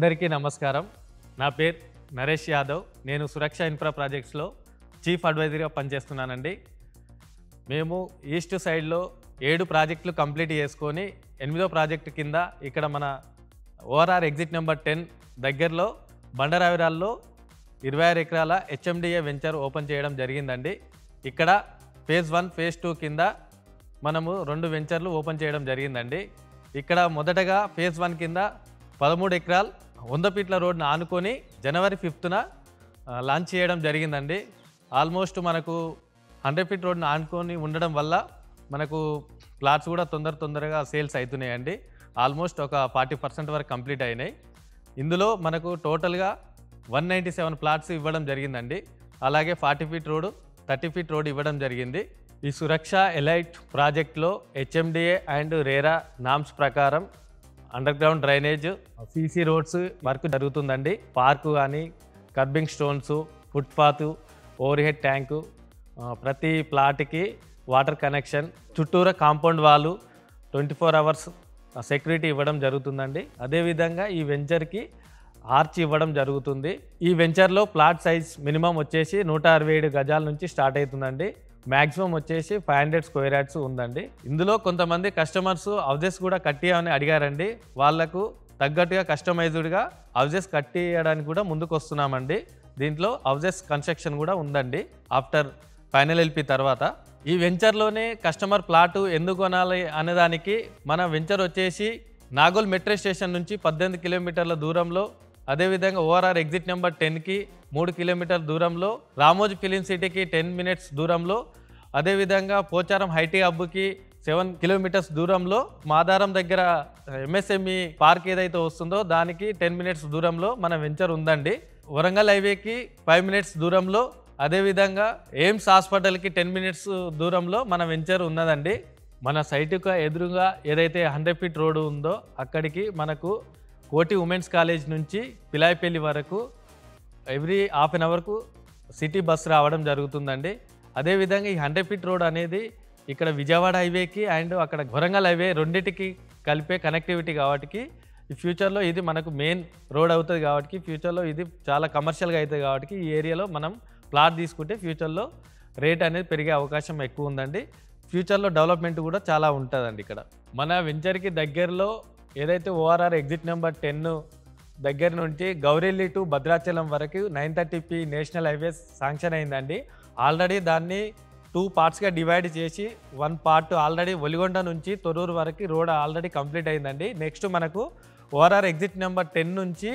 అందరికీ నమస్కారం. నా పేరు నరేష్ యాదవ్. నేను సురక్ష ఇన్ఫ్రా ప్రాజెక్ట్స్లో చీఫ్ అడ్వైజర్గా పనిచేస్తున్నానండి. మేము ఈస్ట్ సైడ్లో 7 ప్రాజెక్టులు కంప్లీట్ చేసుకొని 8వ ప్రాజెక్టు కింద ఇక్కడ మన ఓఆర్ఆర్ ఎగ్జిట్ నెంబర్ 10 దగ్గరలో బండరావిరాల్లో 26 ఎకరాల హెచ్ఎండిఏ వెంచర్ ఓపెన్ చేయడం జరిగిందండి. ఇక్కడ ఫేజ్ 1 ఫేజ్ 2 కింద మనము 2 వెంచర్లు ఓపెన్ చేయడం జరిగిందండి. ఇక్కడ మొదటగా ఫేజ్ 1 కింద 13 ఎకరాలు 100 ఫీట్ల రోడ్ను ఆనుకొని జనవరి 5న లాంచ్ చేయడం జరిగిందండి. ఆల్మోస్ట్ మనకు 100 ఫీట్ రోడ్ను ఆనుకొని ఉండడం వల్ల మనకు ప్లాట్స్ కూడా తొందరగా సేల్స్ అవుతున్నాయండి. ఆల్మోస్ట్ ఒక 40% వరకు కంప్లీట్ అయినాయి. ఇందులో మనకు టోటల్గా 197 ప్లాట్స్ ఇవ్వడం జరిగిందండి. అలాగే 40 ఫీట్ రోడ్ 30 ఫీట్ రోడ్ ఇవ్వడం జరిగింది. ఈ సురక్ష ఎలైట్ ప్రాజెక్ట్లో హెచ్ఎండిఏ అండ్ రేరా నామ్స్ ప్రకారం under ground drainage, CC roads work జరుగుతుందండి. పార్కు కానీ, kerbing stones, footpath, over head tank, ప్రతి ప్లాట్కి వాటర్ కనెక్షన్, చుట్టూరా కాంపౌండ్ వాళ్ళు 24 అవర్స్ సెక్యూరిటీ ఇవ్వడం జరుగుతుందండి. అదేవిధంగా ఈ వెంచర్కి ఆర్చ్ ఇవ్వడం జరుగుతుంది. ఈ వెంచర్లో ప్లాట్ సైజ్ మినిమం వచ్చేసి 167 గజాల నుంచి స్టార్ట్ అవుతుందండి. మ్యాక్సిమం వచ్చేసి 500 స్క్వేర్ యార్డ్స్ ఉందండి. ఇందులో కొంతమంది కస్టమర్స్ హౌజెస్ కూడా కట్టియమని అడిగారండి. వాళ్లకు తగ్గట్టుగా కస్టమైజ్డ్గా హౌజెస్ కట్టియడానికి కూడా ముందుకు వస్తున్నామండి. దీంట్లో హౌజెస్ కన్స్ట్రక్షన్ కూడా ఉందండి ఆఫ్టర్ ఫైనల్ ఎల్పి తర్వాత. ఈ వెంచర్లోనే కస్టమర్ ప్లాటు ఎందుకు కొనాలి అనేదానికి మన వెంచర్ వచ్చేసి నాగోల్ మెట్రో స్టేషన్ నుంచి 18 కిలోమీటర్ల దూరంలో, అదేవిధంగా ఓఆర్ఆర్ ఎగ్జిట్ నెంబర్ 10కి 3 కిలోమీటర్ల దూరంలో, రామోజీ ఫిలిం సిటీకి 10 మినిట్స్ దూరంలో, అదేవిధంగా పోచారం హైటీ హబ్కి 7 కిలోమీటర్స్ దూరంలో, మాదారం దగ్గర ఎంఎస్ఎంఈ పార్క్ ఏదైతే వస్తుందో దానికి 10 మినిట్స్ దూరంలో మన వెంచర్ ఉందండి. వరంగల్ హైవేకి 5 మినిట్స్ దూరంలో, అదేవిధంగా ఎయిమ్స్ హాస్పిటల్కి 10 మినిట్స్ దూరంలో మన వెంచర్ ఉన్నదండి. మన సైటుకు ఎదురుగా ఏదైతే 100 ఫీట్ రోడ్డు ఉందో అక్కడికి మనకు కోటి ఉమెన్స్ కాలేజ్ నుంచి పిలాయిపల్లి వరకు ఎవ్రీ హాఫ్ అన్ అవర్కు సిటీ బస్ రావడం జరుగుతుందండి. అదేవిధంగా ఈ 100 ఫీట్ రోడ్ అనేది ఇక్కడ విజయవాడ హైవేకి అండ్ అక్కడ వరంగల్ హైవే రెండింటికి కలిపే కనెక్టివిటీ కాబట్టి ఈ ఫ్యూచర్లో ఇది మనకు మెయిన్ రోడ్ అవుతుంది కాబట్టి, ఫ్యూచర్లో ఇది చాలా కమర్షియల్గా అవుతుంది కాబట్టి ఈ ఏరియాలో మనం ప్లాట్ తీసుకుంటే ఫ్యూచర్లో రేట్ అనేది పెరిగే అవకాశం ఎక్కువ ఉందండి. ఫ్యూచర్లో డెవలప్మెంట్ కూడా చాలా ఉంటుందండి. ఇక్కడ మన వెంచర్కి దగ్గరలో ఏదైతే ఓఆర్ఆర్ ఎగ్జిట్ నెంబర్ 10 దగ్గర నుంచి గౌరెల్లి టు భద్రాచలం వరకు 930p నేషనల్ హైవేస్ శాంక్షన్ అయిందండి. ఆల్రెడీ దాన్ని 2 పార్ట్స్గా డివైడ్ చేసి 1 పార్ట్ ఆల్రెడీ ఒలిగొండ నుంచి తొర్రూరు వరకు రోడ్ ఆల్రెడీ కంప్లీట్ అయిందండి. నెక్స్ట్ మనకు ఓఆర్ఆర్ ఎగ్జిట్ నెంబర్ 10 నుంచి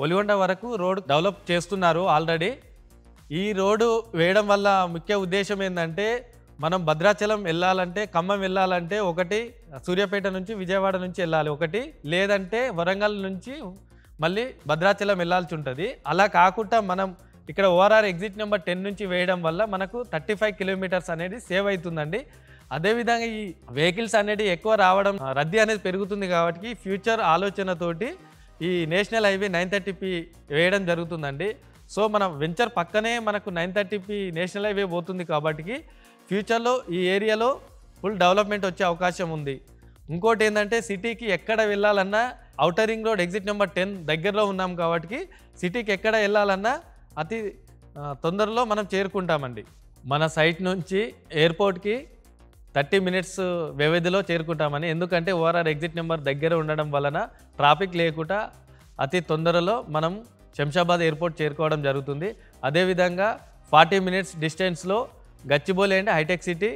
ఒలిగొండ వరకు రోడ్ డెవలప్ చేస్తున్నారు ఆల్రెడీ. ఈ రోడ్డు వేయడం వల్ల ముఖ్య ఉద్దేశం ఏంటంటే, మనం భద్రాచలం వెళ్ళాలంటే, ఖమ్మం వెళ్ళాలంటే ఒకటి సూర్యాపేట నుంచి విజయవాడ నుంచి వెళ్ళాలి ఒకటి, లేదంటే వరంగల్ నుంచి మళ్ళీ భద్రాచలం వెళ్ళాల్సి ఉంటుంది. అలా కాకుండా మనం ఇక్కడ ఓఆర్ఆర్ ఎగ్జిట్ నెంబర్ 10 నుంచి వేయడం వల్ల మనకు 35 కిలోమీటర్స్ అనేది సేవ్ అవుతుందండి. అదేవిధంగా ఈ వెహికల్స్ అనేది ఎక్కువ రావడం, రద్దీ అనేది పెరుగుతుంది కాబట్టి ఫ్యూచర్ ఆలోచనతోటి ఈ నేషనల్ హైవే 930p వేయడం జరుగుతుందండి. సో మన వెంచర్ పక్కనే మనకు 930p నేషనల్ హైవే పోతుంది కాబట్టి ఫ్యూచర్లో ఈ ఏరియాలో ఫుల్ డెవలప్మెంట్ వచ్చే అవకాశం ఉంది. ఇంకోటి ఏంటంటే, సిటీకి ఎక్కడ వెళ్ళాలన్నా outer ring road exit number 10 దగ్గరలో ఉన్నాం కాబట్టి సిటీకి ఎక్కడ వెళ్ళాలన్నా అతి తొందరలో మనం చేరుకుంటామండి. మన సైట్ నుంచి ఎయిర్పోర్ట్కి 30 మినిట్స్ వ్యవధిలో చేరుకుంటామని. ఎందుకంటే ఓఆర్ఆర్ ఎగ్జిట్ నెంబర్ దగ్గర ఉండడం వలన ట్రాఫిక్ లేకుండా అతి తొందరలో మనం శంషాబాద్ ఎయిర్పోర్ట్ చేరుకోవడం జరుగుతుంది. అదేవిధంగా 40 మినిట్స్ డిస్టెన్స్లో గచ్చిబౌలి అండ్ హైటెక్ సిటీ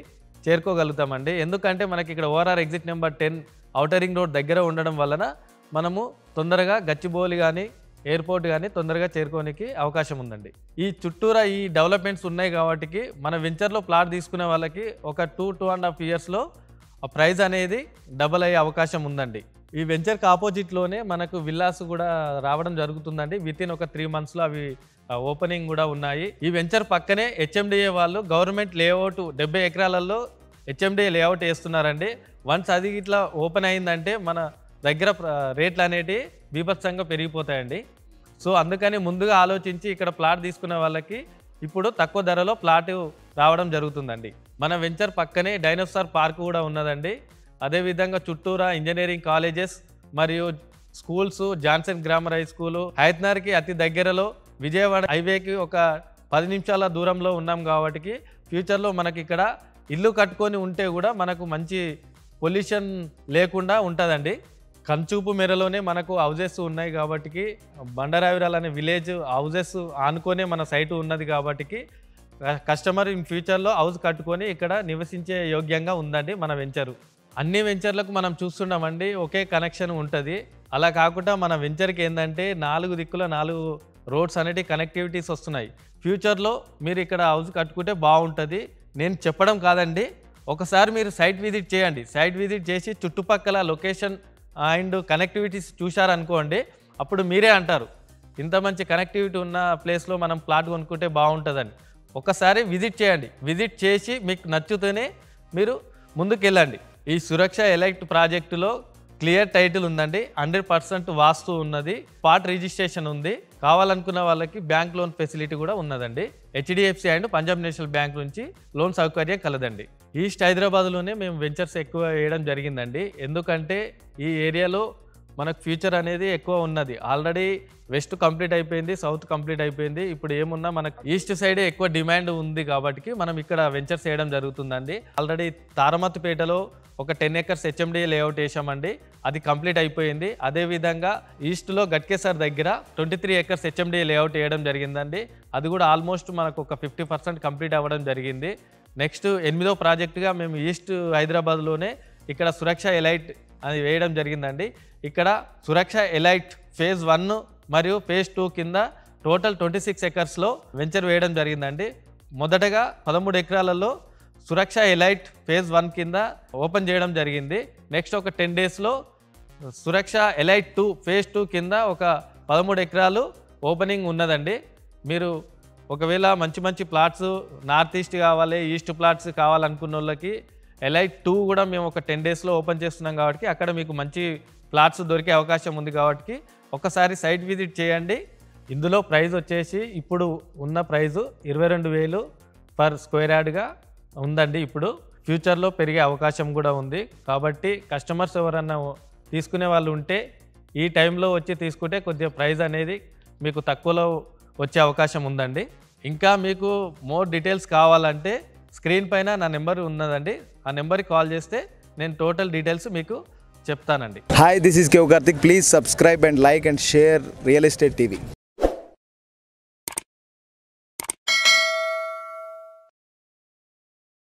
చేరుకోగలుగుతామండి. ఎందుకంటే మనకి ఇక్కడ ORR exit number 10 outer ring road దగ్గర ఉండడం వలన మనము తొందరగా గచ్చిబౌలి కానీ ఎయిర్పోర్ట్ కానీ తొందరగా చేరుకోనికి అవకాశం ఉందండి. ఈ చుట్టూరా ఈ డెవలప్మెంట్స్ ఉన్నాయి కాబట్టి మన వెంచర్లో ప్లాట్ తీసుకునే వాళ్ళకి ఒక 2.5 ఇయర్స్లో ఆ ప్రైస్ అనేది డబల్ అయ్యే అవకాశం ఉందండి. ఈ వెంచర్కి ఆపోజిట్లోనే మనకు విల్లాస్ కూడా రావడం జరుగుతుందండి. వితిన్ ఒక 3 మంత్స్లో అవి ఓపెనింగ్ కూడా ఉన్నాయి. ఈ వెంచర్ పక్కనే హెచ్ఎండిఏ వాళ్ళు గవర్నమెంట్ లేఅవుట్ 70 ఎకరాలలో హెచ్ఎండిఏ లేఅవుట్ వేస్తున్నారండి. వన్స్ అది ఇట్లా ఓపెన్ అయిందంటే మన దగ్గర రేట్లు అనేటివి బీభత్సంగా పెరిగిపోతాయండి. సో అందుకని ముందుగా ఆలోచించి ఇక్కడ ప్లాట్ తీసుకునే వాళ్ళకి ఇప్పుడు తక్కువ ధరలో ప్లాట్ రావడం జరుగుతుందండి. మన వెంచర్ పక్కనే డైనోసార్ పార్క్ కూడా ఉన్నదండి. అదేవిధంగా చుట్టూరా ఇంజనీరింగ్ కాలేజెస్ మరియు schools Johnson grammar high school, హైత్నర్కి అతి దగ్గరలో, విజయవాడ హైవేకి ఒక 10 నిమిషాల దూరంలో ఉన్నాం కాబట్టి ఫ్యూచర్లో మనకి ఇక్కడ ఇల్లు కట్టుకొని ఉంటే కూడా మనకు మంచి పొల్యూషన్ లేకుండా ఉంటుందండి. కంచూపు మేరలోనే మనకు హౌజెస్ ఉన్నాయి కాబట్టి, బండరావిరాల్ అనే విలేజ్ హౌజెస్ ఆనుకొనే మన సైటు ఉన్నది కాబట్టి కస్టమర్ ఇన్ ఫ్యూచర్లో హౌస్ కట్టుకొని ఇక్కడ నివసించే యోగ్యంగా ఉందండి మన వెంచరు. అన్ని వెంచర్లకు మనం చూస్తున్నామండి ఒకే కనెక్షన్ ఉంటుంది. అలా కాకుండా మన వెంచర్కి ఏంటంటే 4 దిక్కుల 4 రోడ్స్ అనేటి కనెక్టివిటీస్ వస్తున్నాయి. ఫ్యూచర్లో మీరు ఇక్కడ హౌస్ కట్టుకుంటే బాగుంటుంది. నేను చెప్పడం కాదండి, ఒకసారి మీరు సైట్ విజిట్ చేయండి. సైట్ విజిట్ చేసి చుట్టుపక్కల లొకేషన్ అండ్ కనెక్టివిటీస్ చూశారనుకోండి, అప్పుడు మీరే అంటారు ఇంత మంచి కనెక్టివిటీ ఉన్న ప్లేస్లో మనం ప్లాట్ కొనుక్కుంటే బాగుంటుందని. ఒకసారి విజిట్ చేయండి. విజిట్ చేసి మీకు నచ్చుతూనే మీరు ముందుకెళ్ళండి. ఈ సురక్ష ఎలైట్ ప్రాజెక్టులో క్లియర్ టైటిల్ ఉందండి, 100% వాస్తు ఉన్నది, స్పాట్ రిజిస్ట్రేషన్ ఉంది. కావాలనుకున్న వాళ్ళకి బ్యాంక్ లోన్ ఫెసిలిటీ కూడా ఉన్నదండి. HDFC and Punjab national bank నుంచి లోన్ సౌకర్యం కలదండి. ఈస్ట్ హైదరాబాద్లోనే మేము వెంచర్స్ ఎక్కువ వేయడం జరిగిందండి. ఎందుకంటే ఈ ఏరియాలో మనకు ఫ్యూచర్ అనేది ఎక్కువ ఉన్నది. ఆల్రెడీ వెస్ట్ కంప్లీట్ అయిపోయింది, సౌత్ కంప్లీట్ అయిపోయింది. ఇప్పుడు ఏమున్నా మనకు ఈస్ట్ సైడే ఎక్కువ డిమాండ్ ఉంది కాబట్టి మనం ఇక్కడ వెంచర్స్ వేయడం జరుగుతుందండి. ఆల్రెడీ తారమతిపేటలో ఒక 10 acres హెచ్ఎండి లేఅవుట్ వేసామండి, అది కంప్లీట్ అయిపోయింది. అదేవిధంగా ఈస్ట్లో గట్కేసర్ దగ్గర 23 acres హెచ్ఎండి లేఅవుట్ వేయడం జరిగిందండి. అది కూడా ఆల్మోస్ట్ మనకు ఒక 50% కంప్లీట్ అవ్వడం జరిగింది. నెక్స్ట్ 8వ ప్రాజెక్టుగా మేము ఈస్ట్ హైదరాబాద్లోనే ఇక్కడ సురక్ష ఎలైట్ అది వేయడం జరిగిందండి. ఇక్కడ సురక్ష ఎలైట్ ఫేజ్ 1 మరియు ఫేజ్ 2 కింద టోటల్ 26 acresలో వెంచర్ వేయడం జరిగిందండి. మొదటగా 13 ఎకరాలలో సురక్ష ఎలైట్ ఫేజ్ 1 కింద ఓపెన్ చేయడం జరిగింది. నెక్స్ట్ ఒక 10 daysలో సురక్ష ఎలైట్ 2 ఫేజ్ 2 కింద ఒక 13 ఎకరాలు ఓపెనింగ్ ఉన్నదండి. మీరు ఒకవేళ మంచి ప్లాట్స్ నార్త్ ఈస్ట్ కావాలి, ఈస్ట్ ప్లాట్స్ కావాలనుకున్న వాళ్ళకి ఎలైట్ 2 కూడా మేము ఒక 10 daysలో ఓపెన్ చేస్తున్నాం కాబట్టి అక్కడ మీకు మంచి ప్లాట్స్ దొరికే అవకాశం ఉంది కాబట్టి ఒకసారి సైట్ విజిట్ చేయండి. ఇందులో ప్రైస్ వచ్చేసి ఇప్పుడు ఉన్న ప్రైజు 22,000 పర్ స్క్వేర్ యార్డ్గా ఉందండి. ఇప్పుడు ఫ్యూచర్లో పెరిగే అవకాశం కూడా ఉంది కాబట్టి కస్టమర్స్ ఎవరన్నా తీసుకునే వాళ్ళు ఉంటే ఈ టైంలో వచ్చి తీసుకుంటే కొద్దిగా ప్రైస్ అనేది మీకు తక్కువలో వచ్చే అవకాశం ఉందండి. ఇంకా మీకు మోర్ డీటెయిల్స్ కావాలంటే స్క్రీన్ పైన నా నెంబర్ ఉన్నదండి, ఆ నెంబర్కి కాల్ చేస్తే నేను టోటల్ డీటెయిల్స్ మీకు చెప్తానండి. Hi, this is Kev Karthik. Please subscribe and like and share Real Estate TV.